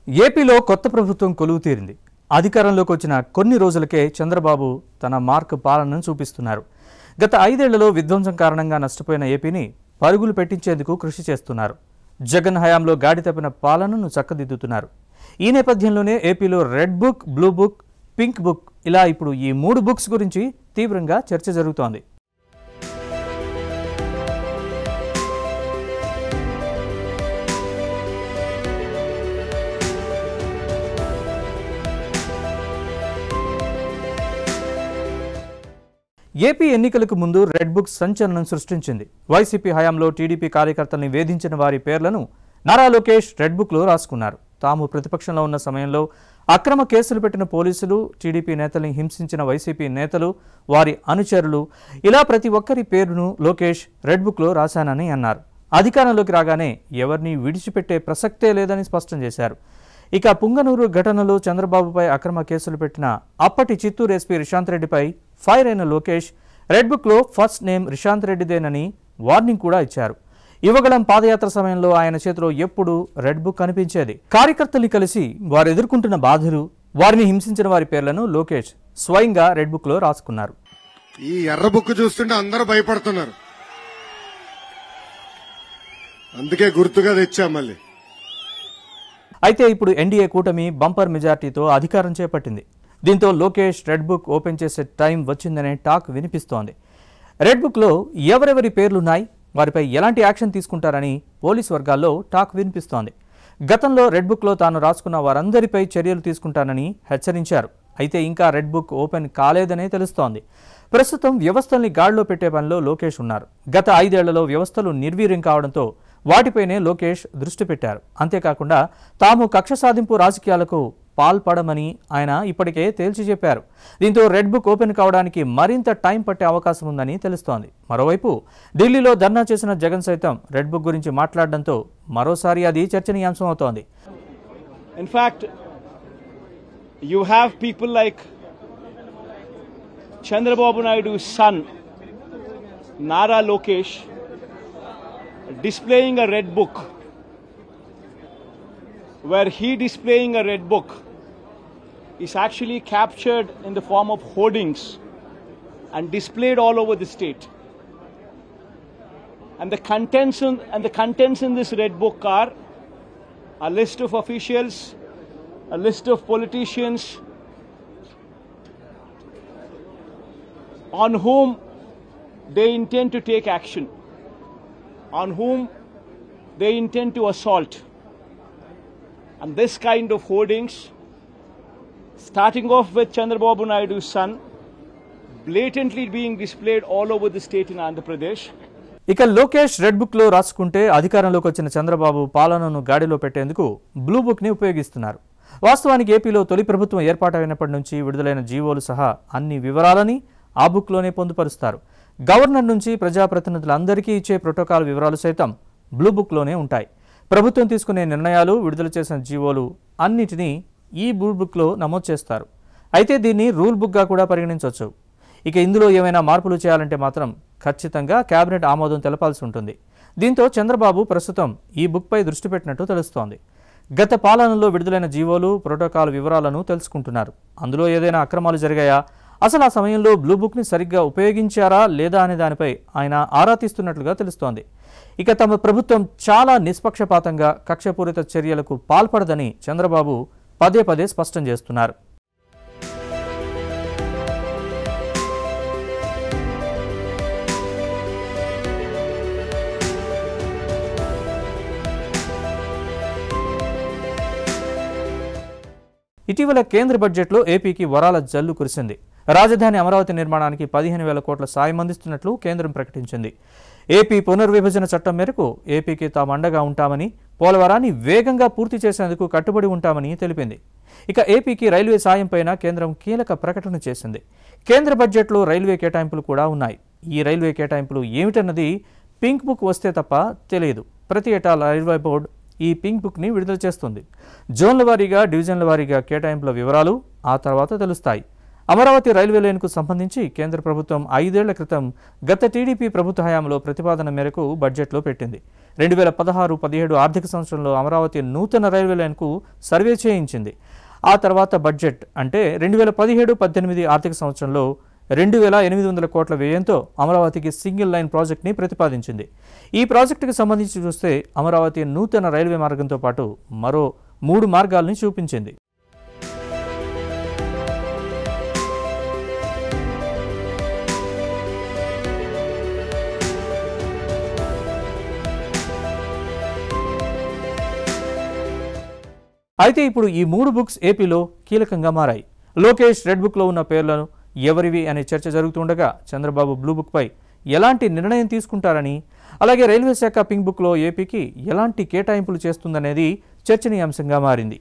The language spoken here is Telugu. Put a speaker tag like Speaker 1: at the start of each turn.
Speaker 1: ఏపీలో కొత్త ప్రభుత్వం కొలువు తీరింది. అధికారంలోకి వచ్చిన కొన్ని రోజులకే చంద్రబాబు తన మార్క్ పాలనను చూపిస్తున్నారు. గత 5 ఏళ్లలో విధ్వంసం కారణంగా నష్టపోయిన ఏపీని పరుగులు పెట్టించేందుకు కృషి చేస్తున్నారు. జగన్ హయాంలో గాడి తప్పిన పాలనను చక్కదిద్దుతున్నారు. ఈ నేపథ్యంలోనే ఏపీలో red book, blue book, pink book ఇలా ఇప్పుడు ఈ 3 బుక్స్ గురించి తీవ్రంగా చర్చ జరుగుతోంది. ఏపీ ఎన్నికలకు ముందు రెడ్ బుక్ సంచలనం సృష్టించింది. వైసీపీ హయాంలో టీడీపీ కార్యకర్తల్ని వేధించిన వారి పేర్లను నారా లోకేష్ రెడ్ బుక్లో రాసుకున్నారు. తాము ప్రతిపక్షంలో ఉన్న సమయంలో అక్రమ కేసులు పెట్టిన పోలీసులు, టీడీపీ నేతల్ని హింసించిన వైసీపీ నేతలు, వారి అనుచరులు ఇలా ప్రతి ఒక్కరి పేరును లోకేష్ రెడ్ బుక్లో రాశానని అన్నారు. అధికారంలోకి రాగానే ఎవరిని విడిచిపెట్టే ప్రసక్తే లేదని స్పష్టం చేశారు. ఇక పుంగనూరు ఘటనలో చంద్రబాబుపై అక్రమ కేసులు పెట్టిన అప్పటి చిత్తూరు ఎస్పీ రిషాంత్ రెడ్డిపై ఫైర్ అయిన లోకేష్ రెడ్ బుక్లో ఫస్ట్ నేమ్ రిషాంత్ రెడ్డిదేనని వార్నింగ్ కూడా ఇచ్చారు. యువగళం పాదయాత్ర సమయంలో ఆయన చేతిలో ఎప్పుడూ రెడ్ బుక్ కనిపించేది. కార్యకర్తల్ని కలిసి వారు ఎదుర్కొంటున్న బాధలు, వారిని హింసించిన వారి పేర్లను లోకేష్ స్వయంగా రెడ్ బుక్లో రాసుకున్నారు.
Speaker 2: ఈ ఎర్ర బుక్ చూస్తుంటే అందరూ భయపడుతున్నారు. అందుకే గుర్తుగా తెచ్చా మళ్ళీ.
Speaker 1: అయితే ఇప్పుడు ఎన్డీఏ కూటమి బంపర్ మెజార్టీతో అధికారం చేపట్టింది. దీంతో లోకేష్ రెడ్ బుక్ ఓపెన్ చేసే టైం వచ్చిందనే టాక్ వినిపిస్తోంది. రెడ్ బుక్లో ఎవరెవరి పేర్లున్నాయి, వారిపై ఎలాంటి యాక్షన్ తీసుకుంటారని పోలీసు వర్గాల్లో టాక్ వినిపిస్తోంది. గతంలో రెడ్ బుక్లో తాను రాసుకున్న వారందరిపై చర్యలు తీసుకుంటానని హెచ్చరించారు. అయితే ఇంకా రెడ్ బుక్ ఓపెన్ కాలేదనే తెలుస్తోంది. ప్రస్తుతం వ్యవస్థల్ని గాడిలో పెట్టే పనిలో లోకేష్ ఉన్నారు. గత 5 ఏళ్లలో వ్యవస్థలు నిర్వీర్యం కావడంతో వాటిపైనే లోకేష్ దృష్టి పెట్టారు. అంతేకాకుండా తాము కక్ష సాధింపు రాజకీయాలకు పాల్పడమని ఆయన ఇప్పటికే తేల్చి చెప్పారు. దీంతో రెడ్ బుక్ ఓపెన్ కావడానికి మరింత టైం పట్టే అవకాశం ఉందని తెలుస్తోంది. మరోవైపు ఢిల్లీలో ధర్నా చేసిన జగన్ సైతం రెడ్ బుక్ గురించి మాట్లాడడంతో మరోసారి అది చర్చనీయాంశం అవుతోంది.
Speaker 3: In fact, you have people like Chandrababu Naidu's son, Nara Lokesh, displaying a red book, where he displaying a red book is actually captured in the form of hoardings and displayed all over the state. And the contents in this red book are a list of officials, a list of politicians on whom they intend to take action, on whom they intend to assault. And this kind of hoardings, starting off with Chandrababu Naidu's son, blatantly being displayed all over the state in Andhra Pradesh.
Speaker 1: ఇక లోకేష్ రెడ్ బుక్లో రాసుకుంటే అధికారంలోకి వచ్చిన చంద్రబాబు పాలనను గాడిలో పెట్టేందుకు బ్లూ బుక్ని ఉపయోగిస్తున్నారు. వాస్తవానికి ఏపీలో తొలి ప్రభుత్వం ఏర్పాటైనప్పటి నుంచి విడుదలైన జీవోలు సహా అన్ని వివరాలని ఆ బుక్లోనే పొందుపరుస్తారు. గవర్నర్ నుంచి ప్రజాప్రతినిధులందరికీ ఇచ్చే ప్రోటోకాల్ వివరాలు సైతం బ్లూ బుక్లోనే ఉంటాయి. ప్రభుత్వం తీసుకునే నిర్ణయాలు, విడుదల చేసిన జీవోలు అన్నిటినీ ఈ బ్లూ బుక్లో నమోదు చేస్తారు. అయితే దీన్ని రూల్ బుక్గా కూడా పరిగణించవచ్చు. ఇక ఇందులో ఏమైనా మార్పులు చేయాలంటే మాత్రం ఖచ్చితంగా కేబినెట్ ఆమోదం తెలపాల్సి ఉంటుంది. దీంతో చంద్రబాబు ప్రస్తుతం ఈ బుక్పై దృష్టి పెట్టినట్టు తెలుస్తోంది. గత పాలనలో విడుదలైన జీవోలు, ప్రోటోకాల్ వివరాలను తెలుసుకుంటున్నారు. అందులో ఏదైనా అక్రమాలు జరిగాయా, అసలు ఆ సమయంలో బ్లూ బుక్ని సరిగ్గా ఉపయోగించారా లేదా అనే దానిపై ఆయన ఆరా తీస్తున్నట్లుగా తెలుస్తోంది. ఇక తమ ప్రభుత్వం చాలా నిష్పక్షపాతంగా కక్షపూరిత చర్యలకు పాల్పడదని చంద్రబాబు పదే పదే స్పష్టం చేస్తున్నారు. ఇటీవల కేంద్ర బడ్జెట్లో ఏపీకి వరాల జల్లు కురిసింది. రాజధాని అమరావతి నిర్మాణానికి 15,000 కోట్ల సాయం అందిస్తున్నట్లు కేంద్రం ప్రకటించింది. ఏపీ పునర్విభజన చట్టం మేరకు ఏపీకి తాము అండగా ఉంటామని, పోలవరాన్ని వేగంగా పూర్తి చేసేందుకు కట్టుబడి ఉంటామని తెలిపింది. ఇక ఏపీకి రైల్వే సాయంపైన కేంద్రం కీలక ప్రకటన చేసింది. కేంద్ర బడ్జెట్లో రైల్వే కేటాయింపులు కూడా ఉన్నాయి. ఈ రైల్వే కేటాయింపులు ఏమిటన్నది పింక్ బుక్ వస్తే తప్ప తెలియదు. ప్రతి ఏటా రైల్వే బోర్డు ఈ పింక్ బుక్ని విడుదల చేస్తుంది. జోన్ల వారీగా, డివిజన్ల వారీగా కేటాయింపుల వివరాలు ఆ తర్వాత తెలుస్తాయి. అమరావతి రైల్వే లైన్కు సంబంధించి కేంద్ర ప్రభుత్వం 5 ఏళ్ల క్రితం గత టీడీపీ ప్రభుత్వ హయాంలో ప్రతిపాదన మేరకు బడ్జెట్లో పెట్టింది. 2016-17 ఆర్థిక సంవత్సరంలో అమరావతి నూతన రైల్వే లైన్కు సర్వే చేయించింది. ఆ తర్వాత బడ్జెట్ అంటే 2017-18 ఆర్థిక సంవత్సరంలో 2,800 కోట్ల వ్యయంతో అమరావతికి సింగిల్ లైన్ ప్రాజెక్ట్ని ప్రతిపాదించింది. ఈ ప్రాజెక్టుకు సంబంధించి చూస్తే అమరావతి నూతన రైల్వే మార్గంతో పాటు మరో 3 మార్గాల్ని చూపించింది. అయితే ఇప్పుడు ఈ 3 బుక్స్ ఏపీలో కీలకంగా మారాయి. లోకేష్ రెడ్ బుక్లో ఉన్న పేర్లను ఎవరివి అనే చర్చ జరుగుతుండగా చంద్రబాబు బ్లూ బుక్పై ఎలాంటి నిర్ణయం తీసుకుంటారని, అలాగే రైల్వే శాఖ పింక్ బుక్లో ఏపీకి ఎలాంటి కేటాయింపులు చేస్తుందనేది చర్చనీయాంశంగా మారింది.